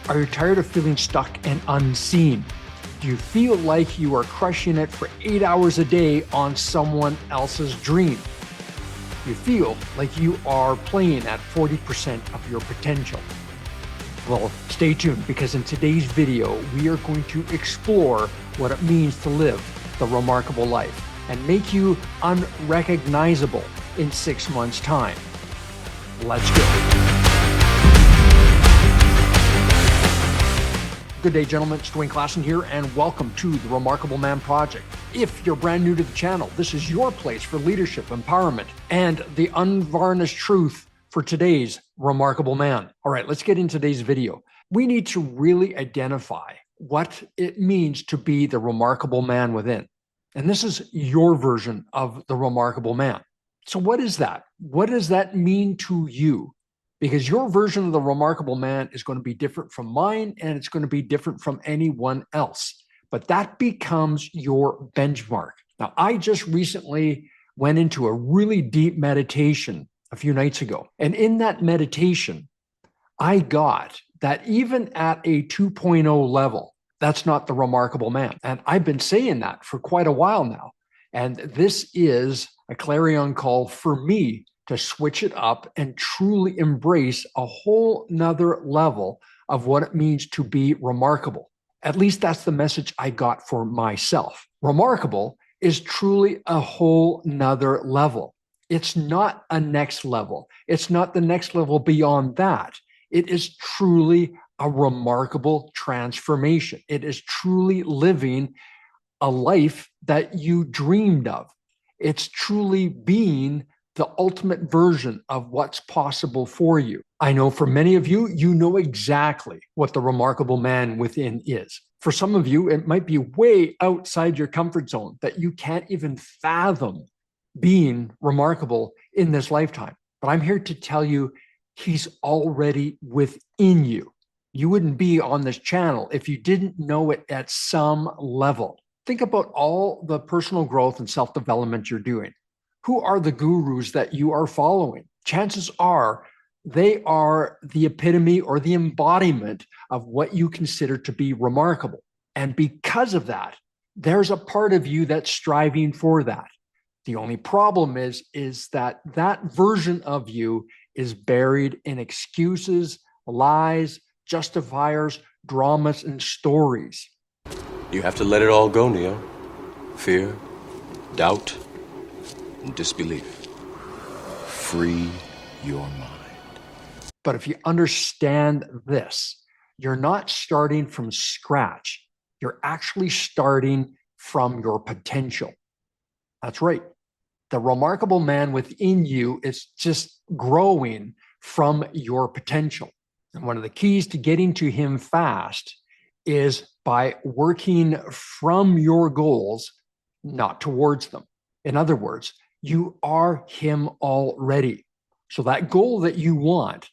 Are you tired of feeling stuck and unseen? Do you feel like you are crushing it for 8 hours a day on someone else's dream? Do you feel like you are playing at 40% of your potential? Well, stay tuned, because in today's video, we are going to explore what it means to live the remarkable life and make you unrecognizable in 6 months' time. Let's go. Good day, gentlemen. It's Dwayne Klassen here, and welcome to the Remarkable Man Project. If you're brand new to the channel, this is your place for leadership, empowerment, and the unvarnished truth for today's remarkable man. All right, let's get into today's video. We need to really identify what it means to be the remarkable man within. And this is your version of the remarkable man. So what is that? What does that mean to you? Because your version of the remarkable man is going to be different from mine, and it's going to be different from anyone else. But that becomes your benchmark. Now, I just recently went into a really deep meditation a few nights ago. And in that meditation, I got that even at a 2.0 level, that's not the remarkable man. And I've been saying that for quite a while now. And this is a clarion call for me to switch it up and truly embrace a whole nother level of what it means to be remarkable. At least that's the message I got for myself. Remarkable is truly a whole nother level. It's not a next level. It's not the next level beyond that. It is truly a remarkable transformation. It is truly living a life that you dreamed of. It's truly being the ultimate version of what's possible for you. I know for many of you, you know exactly what the remarkable man within is. For some of you, it might be way outside your comfort zone that you can't even fathom being remarkable in this lifetime. But I'm here to tell you, he's already within you. You wouldn't be on this channel if you didn't know it at some level. Think about all the personal growth and self-development you're doing. Who are the gurus that you are following? Chances are they are the epitome or the embodiment of what you consider to be remarkable. And because of that, there's a part of you that's striving for that. The only problem is that that version of you is buried in excuses, lies, justifiers, dramas, and stories. You have to let it all go, Neo. Fear, doubt, and disbelief. Free your mind. But if you understand this, you're not starting from scratch. You're actually starting from your potential. That's right. The remarkable man within you is just growing from your potential. And one of the keys to getting to him fast is by working from your goals, not towards them. In other words, you are him already. So that goal that you want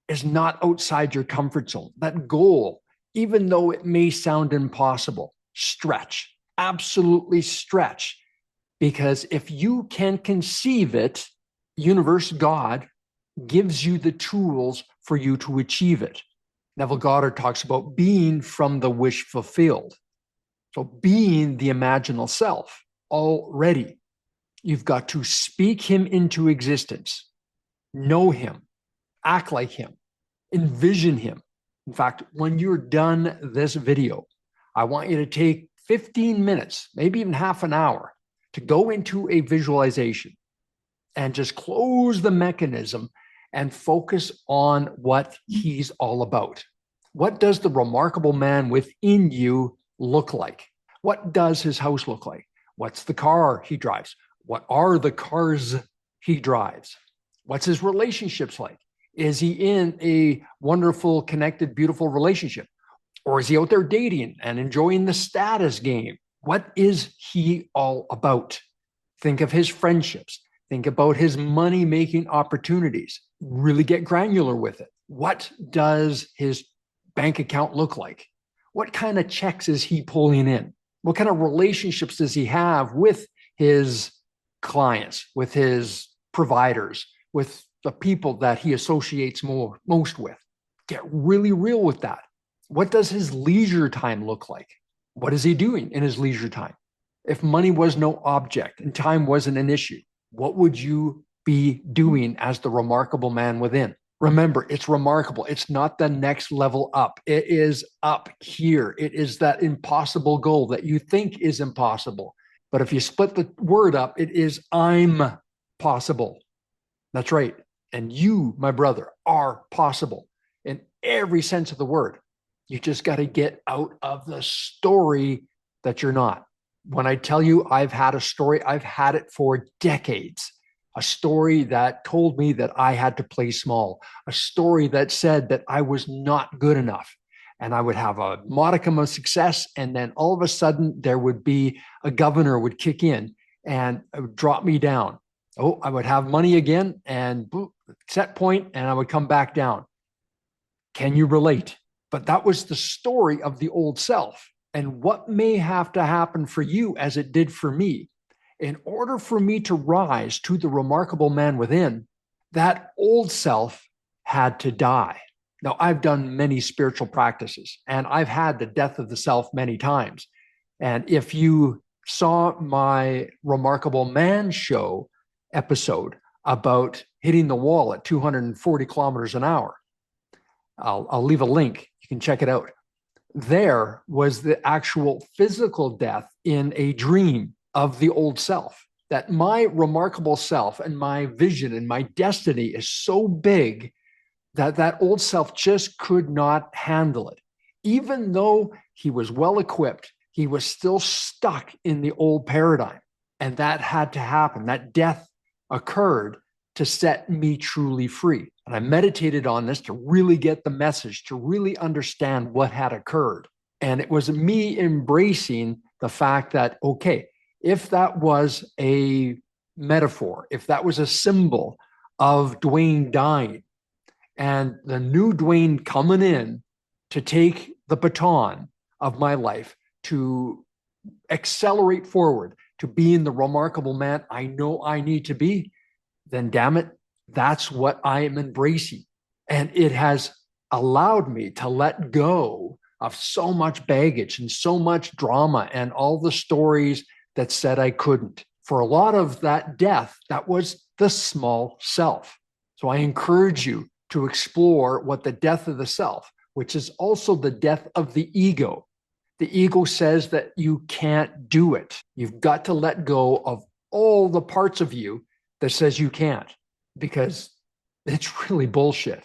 is not outside your comfort zone. That goal, even though it may sound impossible, stretch, absolutely stretch. Because if you can conceive it, universe, God, gives you the tools for you to achieve it. Neville Goddard talks about being from the wish fulfilled. So being the imaginal self already. You've got to speak him into existence, know him, act like him, envision him. In fact, when you're done this video, I want you to take 15 minutes, maybe even half an hour, to go into a visualization and just close the mechanism and focus on what he's all about. What does the remarkable man within you look like? What does his house look like? What's the car he drives? What are the cars he drives? What's his relationships like? Is he in a wonderful, connected, beautiful relationship? Or is he out there dating and enjoying the status game? What is he all about? Think of his friendships. Think about his money-making opportunities. Really get granular with it. What does his bank account look like? What kind of checks is he pulling in? What kind of relationships does he have with his clients, with his providers, with the people that he associates most with? Get really real with that. What does his leisure time look like? What is he doing in his leisure time? If money was no object and time wasn't an issue, what would you be doing as the remarkable man within? Remember, it's remarkable. It's not the next level up. It is up here. It is that impossible goal that you think is impossible. But if you split the word up, it is I'm possible. That's right. And you, my brother, are possible in every sense of the word. You just got to get out of the story that you're not. When I tell you I've had a story, I've had it for decades. A story that told me that I had to play small, a story that said that I was not good enough. And I would have a modicum of success. And then all of a sudden there would be a governor would kick in and would drop me down. Oh, I would have money again and boop, set point, and I would come back down. Can you relate? But that was the story of the old self. And what may have to happen for you as it did for me, in order for me to rise to the remarkable man within, that old self had to die. Now, I've done many spiritual practices, and I've had the death of the self many times. And if you saw my Remarkable Man show episode about hitting the wall at 240 kilometers an hour, I'll leave a link. You can check it out. There was the actual physical death in a dream of the old self, that my remarkable self and my vision and my destiny is so big that that old self just could not handle it. Even though he was well equipped, he was still stuck in the old paradigm. And that had to happen. That death occurred to set me truly free. And I meditated on this to really get the message, to really understand what had occurred. And it was me embracing the fact that, okay, if that was a metaphor, if that was a symbol of Dwayne dying and the new Dwayne coming in to take the baton of my life, to accelerate forward, to being the remarkable man I know I need to be, then damn it, that's what I am embracing. And it has allowed me to let go of so much baggage and so much drama and all the stories that said I couldn't. For a lot of that death, that was the small self. So I encourage you to explore what the death of the self, which is also the death of the ego. The ego says that you can't do it. You've got to let go of all the parts of you that says you can't, because it's really bullshit.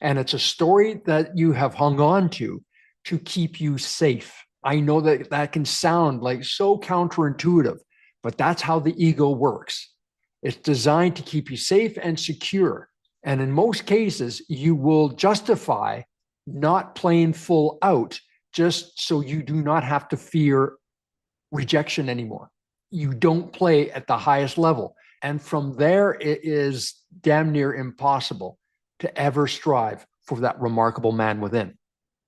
And it's a story that you have hung on to keep you safe. I know that that can sound like so counterintuitive, but that's how the ego works. It's designed to keep you safe and secure. And in most cases, you will justify not playing full out just so you do not have to fear rejection anymore. You don't play at the highest level. And from there, it is damn near impossible to ever strive for that remarkable man within.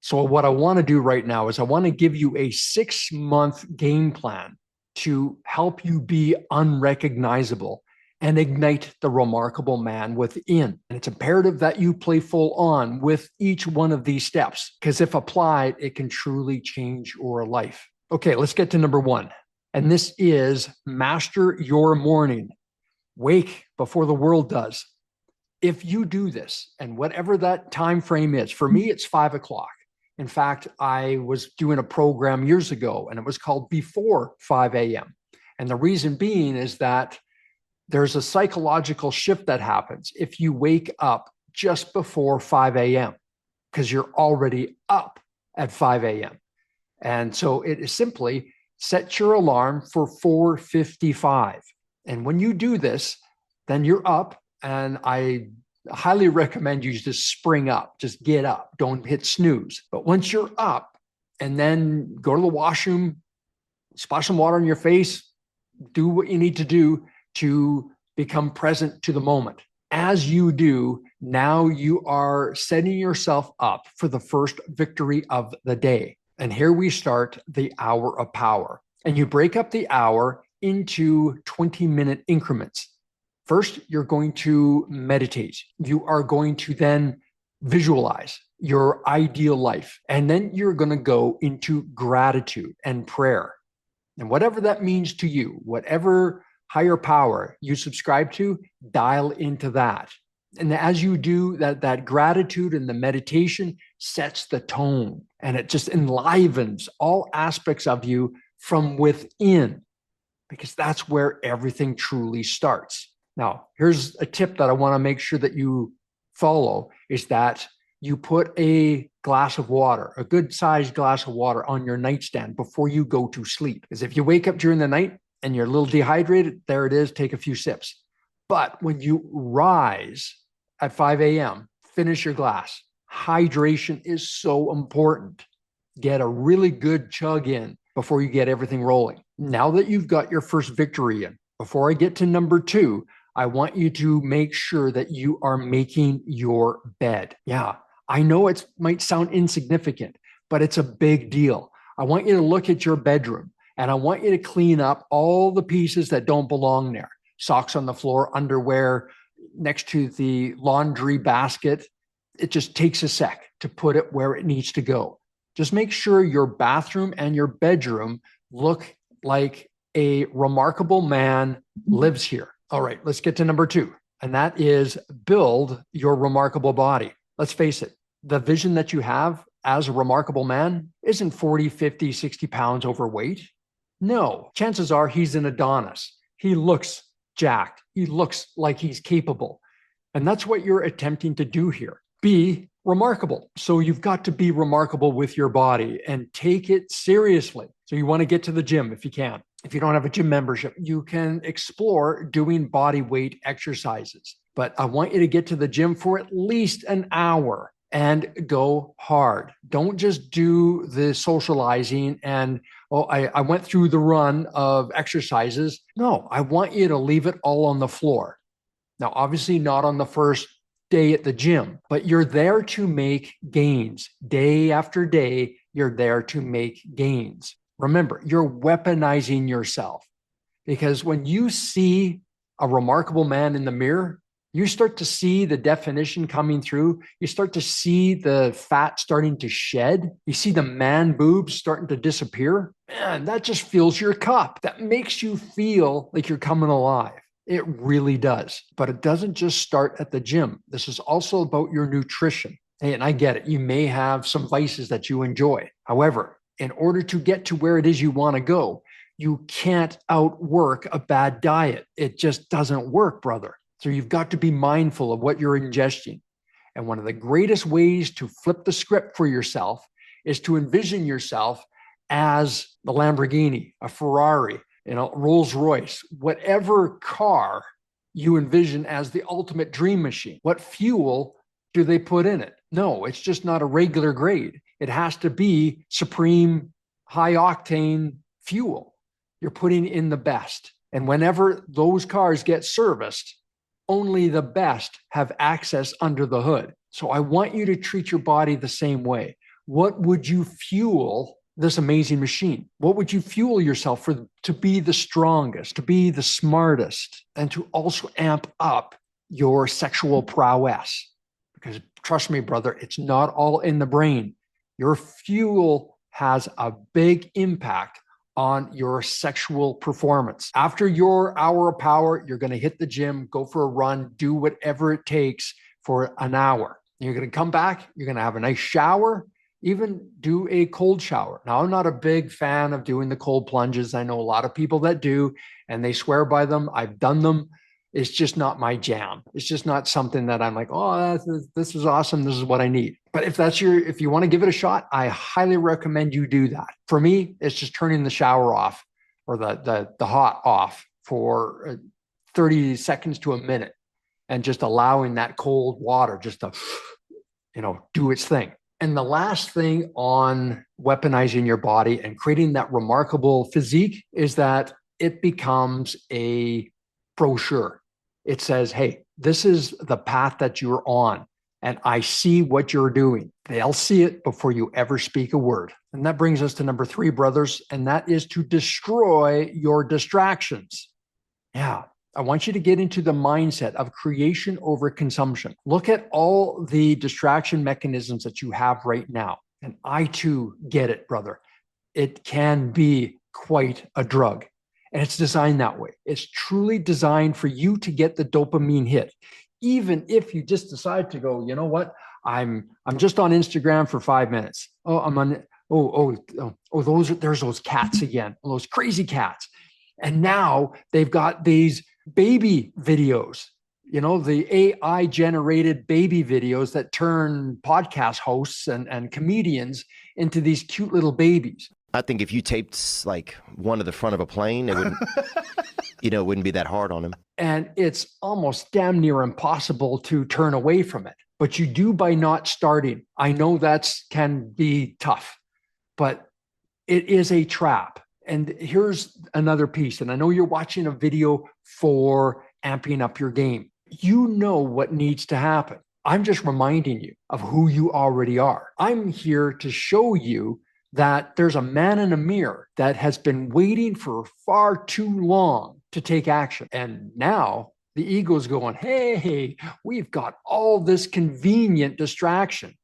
So what I want to do right now is I want to give you a 6-month game plan to help you be unrecognizable and ignite the remarkable man within. And it's imperative that you play full on with each one of these steps, because if applied, it can truly change your life. Okay, let's get to number 1. And this is master your morning. Wake before the world does. If you do this, and whatever that time frame is, for me, it's 5 o'clock. In fact, I was doing a program years ago, and it was called Before 5 a.m. And the reason being is that there's a psychological shift that happens if you wake up just before 5 a.m. because you're already up at 5 a.m. And so it is simply set your alarm for 4:55. And when you do this, then you're up, and I highly recommend you just spring up, just get up, don't hit snooze. But once you're up, and then go to the washroom, splash some water on your face, do what you need to do to become present to the moment. As you do, now you are setting yourself up for the first victory of the day. And here we start the hour of power. And you break up the hour into 20-minute increments. First, you're going to meditate. You are going to then visualize. your ideal life. And then you're going to go into gratitude and prayer. And whatever that means to you, whatever higher power you subscribe to, dial into that. And as you do that, that gratitude and the meditation sets the tone, and it just enlivens all aspects of you from within, because that's where everything truly starts. Now, here's a tip that I want to make sure that you follow, is that you put a glass of water, a good sized glass of water, on your nightstand before you go to sleep. Because if you wake up during the night and you're a little dehydrated, there it is, take a few sips. But when you rise at 5 a.m., finish your glass. Hydration is so important. Get a really good chug in before you get everything rolling. Now that you've got your first victory in, before I get to number 2, I want you to make sure that you are making your bed. Yeah, I know it might sound insignificant, but it's a big deal. I want you to look at your bedroom, and I want you to clean up all the pieces that don't belong there. Socks on the floor, underwear next to the laundry basket. It just takes a sec to put it where it needs to go. Just make sure your bathroom and your bedroom look like a remarkable man lives here. All right, let's get to number 2, and that is build your remarkable body. Let's face it, the vision that you have as a remarkable man isn't 40, 50, 60 pounds overweight. No, chances are he's an Adonis. He looks jacked. He looks like he's capable. And that's what you're attempting to do here. Be remarkable. So you've got to be remarkable with your body and take it seriously. So you want to get to the gym if you can. If you don't have a gym membership, you can explore doing body weight exercises. But I want you to get to the gym for at least an hour and go hard. Don't just do the socializing and, I went through the run of exercises. No, I want you to leave it all on the floor. Now, obviously not on the first day at the gym, but you're there to make gains. Day after day, you're there to make gains. Remember, you're weaponizing yourself, because when you see a remarkable man in the mirror, you start to see the definition coming through. You start to see the fat starting to shed. You see the man boobs starting to disappear. Man, that just fills your cup. That makes you feel like you're coming alive. It really does. But it doesn't just start at the gym. This is also about your nutrition. And I get it. You may have some vices that you enjoy. However, in order to get to where it is you want to go, you can't outwork a bad diet. It just doesn't work, brother. So you've got to be mindful of what you're ingesting. And one of the greatest ways to flip the script for yourself is to envision yourself as the Lamborghini, a Ferrari, Rolls Royce, whatever car you envision as the ultimate dream machine. What fuel do they put in it? No, it's just not a regular grade. It has to be supreme high octane fuel. You're putting in the best. And whenever those cars get serviced, only the best have access under the hood. So I want you to treat your body the same way. What would you fuel this amazing machine? What would you fuel yourself for, to be the strongest, to be the smartest, and to also amp up your sexual prowess? Because trust me, brother, it's not all in the brain. Your fuel has a big impact on your sexual performance. After your hour of power, you're going to hit the gym, go for a run, do whatever it takes for an hour. You're going to come back, you're going to have a nice shower, even do a cold shower. Now, I'm not a big fan of doing the cold plunges. I know a lot of people that do, and they swear by them. I've done them. It's just not my jam. It's just not something that I'm like, oh, this is awesome. This is what I need. But if you want to give it a shot, I highly recommend you do that. For me, it's just turning the shower off or the hot off for 30 seconds to a minute and just allowing that cold water just to, do its thing. And the last thing on weaponizing your body and creating that remarkable physique is that it becomes a brochure. It says, hey, this is the path that you're on, and I see what you're doing. They'll see it before you ever speak a word. And that brings us to number 3, brothers, and that is to destroy your distractions. Yeah, I want you to get into the mindset of creation over consumption. Look at all the distraction mechanisms that you have right now. And I too get it, brother. It can be quite a drug. And it's designed that way. It's truly designed for you to get the dopamine hit. Even if you just decide to go, you know what? I'm just on Instagram for 5 minutes. Oh, I'm on there's those cats again, those crazy cats. And now they've got these baby videos, the AI generated baby videos that turn podcast hosts and comedians into these cute little babies. I think if you taped like one to the front of a plane, it wouldn't, it wouldn't be that hard on him. And it's almost damn near impossible to turn away from it. But you do by not starting. I know that can be tough, but it is a trap. And here's another piece. And I know you're watching a video for amping up your game. You know what needs to happen. I'm just reminding you of who you already are. I'm here to show you that there's a man in a mirror that has been waiting for far too long to take action. And now the ego's going, hey, we've got all this convenient distraction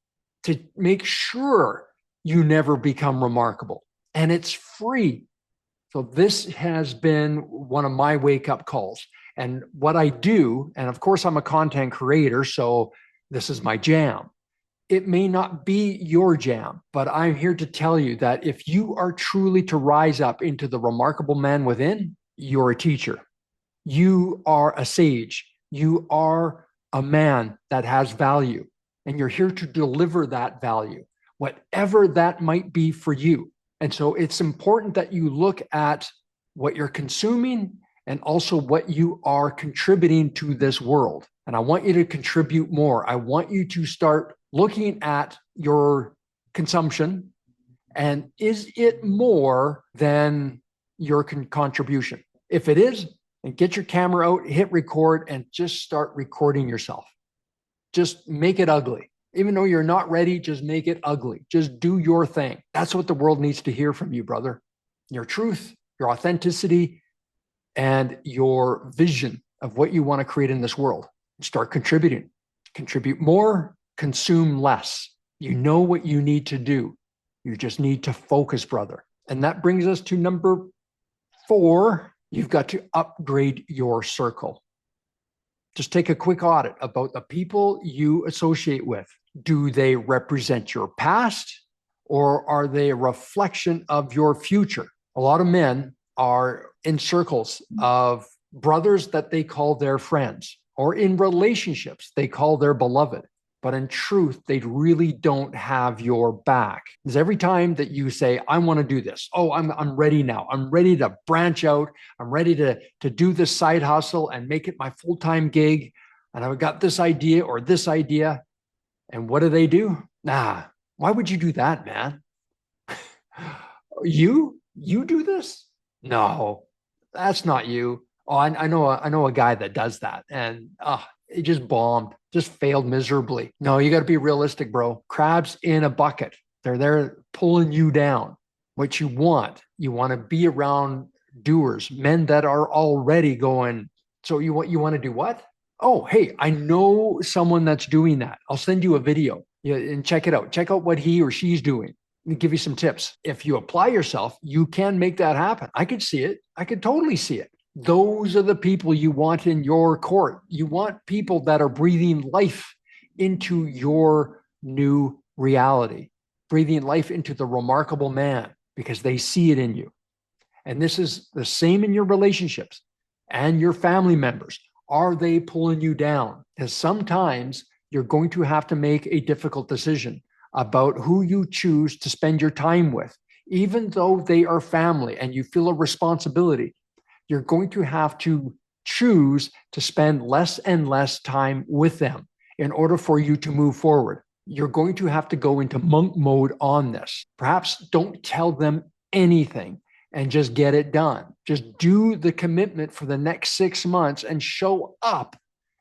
to make sure you never become remarkable. And it's free. So this has been one of my wake-up calls. And what I do, and of course I'm a content creator, so this is my jam. It may not be your jam, but I'm here to tell you that if you are truly to rise up into the remarkable man within, you're a teacher. You are a sage. You are a man that has value, and you're here to deliver that value, whatever that might be for you. And so it's important that you look at what you're consuming and also what you are contributing to this world. And I want you to contribute more. I want you to start looking at your consumption, and is it more than your contribution? If it is, then get your camera out, hit record, and just start recording yourself. Just make it ugly. Even though you're not ready, just make it ugly. Just do your thing. That's what the world needs to hear from you, brother. Your truth, your authenticity, and your vision of what you want to create in this world. Start contributing. Contribute more, consume less. You know what you need to do. You just need to focus, brother. And that brings us to number 4. You've got to upgrade your circle. Just take a quick audit about the people you associate with. Do they represent your past, or are they a reflection of your future? A lot of men are in circles of brothers that they call their friends, or in relationships they call their beloved. But in truth, they really don't have your back. Because every time that you say, I want to do this, I'm ready now. I'm ready to branch out. I'm ready to do this side hustle and make it my full-time gig. And I've got this idea or this idea. And what do? Nah, why would you do that, man? You do this? No, that's not you. Oh, I know a guy that does that. And it just bombed, just failed miserably. No, you got to be realistic, bro. Crabs in a bucket. They're there pulling you down. What you want to be around doers, men that are already going, so you want to do what? Oh, hey, I know someone that's doing that. I'll send you a video and check it out. Check out what he or she's doing. Let me give you some tips. If you apply yourself, you can make that happen. I could see it. I could totally see it. Those are the people you want in your court. You want people that are breathing life into your new reality, breathing life into the remarkable man, because they see it in you. And this is the same in your relationships and your family members. Are they pulling you down? Because sometimes you're going to have to make a difficult decision about who you choose to spend your time with. Even though they are family and you feel a responsibility, you're going to have to choose to spend less and less time with them in order for you to move forward. You're going to have to go into monk mode on this. Perhaps don't tell them anything and just get it done. Just do the commitment for the next 6 months and show up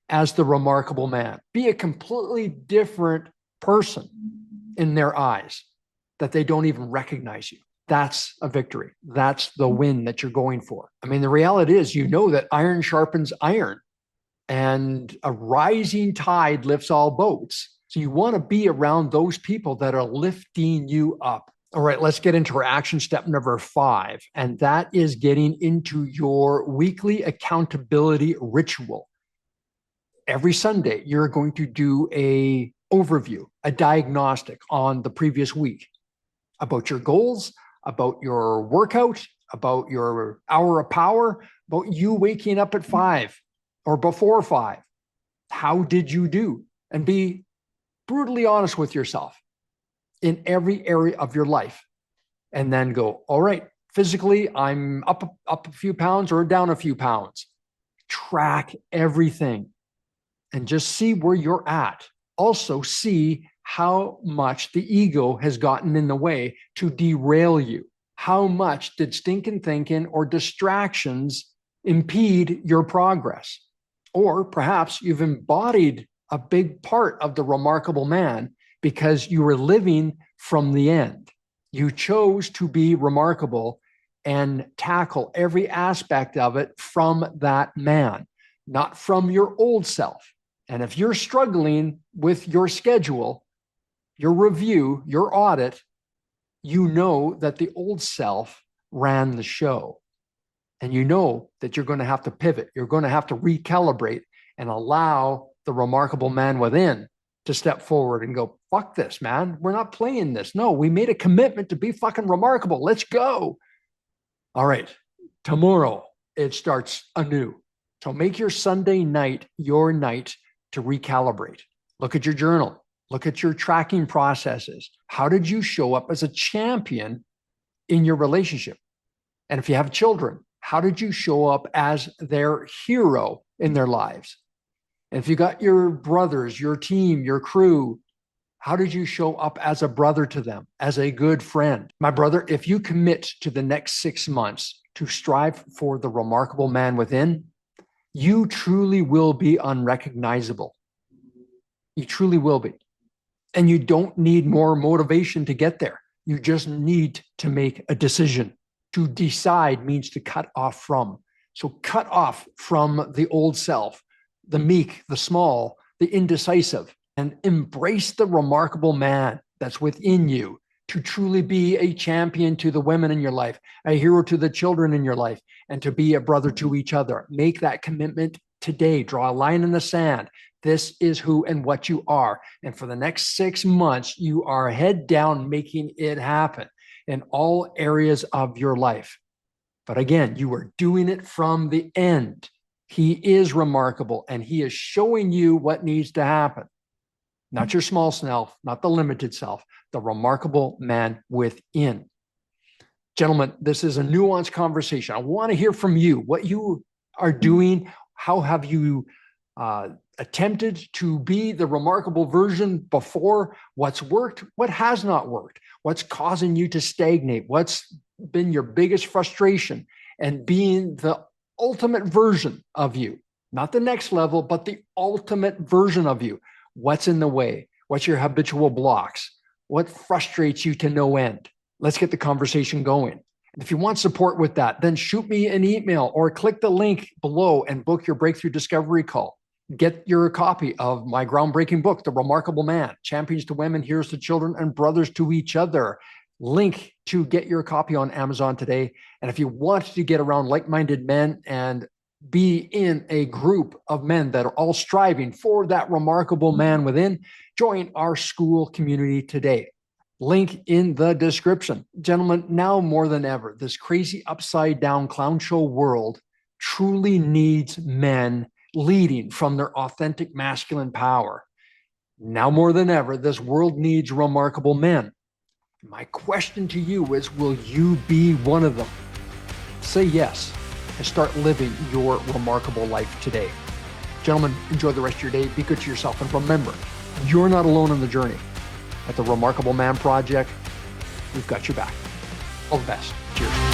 as the remarkable man. Be a completely different person in their eyes, that they don't even recognize you. That's a victory. That's the win that you're going for. I mean, the reality is, you know that iron sharpens iron, and a rising tide lifts all boats. So you want to be around those people that are lifting you up. All right, let's get into our action step number 5. And that is getting into your weekly accountability ritual. Every Sunday, you're going to do an overview, a diagnostic on the previous week about your goals, about your workout, about your hour of power, about you waking up at 5 or before 5. How did you do? And be brutally honest with yourself in every area of your life. And then go, all right, physically, I'm up a few pounds or down a few pounds. Track everything and just see where you're at. Also see how much the ego has gotten in the way to derail you. How much did stinking thinking or distractions impede your progress? Or perhaps you've embodied a big part of the remarkable man because you were living from the end. You chose to be remarkable and tackle every aspect of it from that man, not from your old self. And if you're struggling with your schedule, your review, your audit, you know that the old self ran the show. And you know that you're going to have to pivot. You're going to have to recalibrate and allow the remarkable man within to step forward and go, fuck this, man. We're not playing this. No, we made a commitment to be fucking remarkable. Let's go. All right. Tomorrow, it starts anew. So make your Sunday night your night to recalibrate. Look at your journal. Look at your tracking processes. How did you show up as a champion in your relationship? And if you have children, how did you show up as their hero in their lives? And if you got your brothers, your team, your crew, how did you show up as a brother to them, as a good friend? My brother, if you commit to the next 6 months to strive for the remarkable man within, you truly will be unrecognizable. You truly will be. And you don't need more motivation to get there. You just need to make a decision. To decide means to cut off from. So cut off from the old self, the meek, the small, the indecisive, and embrace the remarkable man that's within you to truly be a champion to the women in your life, a hero to the children in your life, and to be a brother to each other. Make that commitment today. Draw a line in the sand. This is who and what you are. And for the next 6 months, you are head down making it happen in all areas of your life. But again, you are doing it from the end. He is remarkable, and he is showing you what needs to happen. Not your small self, not the limited self, the remarkable man within. Gentlemen, this is a nuanced conversation. I want to hear from you, what you are doing. How have you attempted to be the remarkable version before? What's worked? What has not worked? What's causing you to stagnate? What's been your biggest frustration? And being the ultimate version of you, not the next level, but the ultimate version of you. What's in the way? What's your habitual blocks? What frustrates you to no end? Let's get the conversation going. And if you want support with that, then shoot me an email or click the link below and book your breakthrough discovery call. Get your copy of my groundbreaking book, The Remarkable Man, Champions to Women, Heroes to Children, and Brothers to Each Other. Link to get your copy on Amazon today. And if you want to get around like-minded men and be in a group of men that are all striving for that remarkable man within, join our school community today. Link in the description. Gentlemen, now more than ever, this crazy upside-down clown show world truly needs men leading from their authentic masculine power. Now more than ever, this world needs remarkable men. My question to you is, will you be one of them? Say yes and start living your remarkable life today. Gentlemen, enjoy the rest of your day. Be good to yourself. And remember, you're not alone on the journey. At the Remarkable Man Project, we've got your back. All the best. Cheers.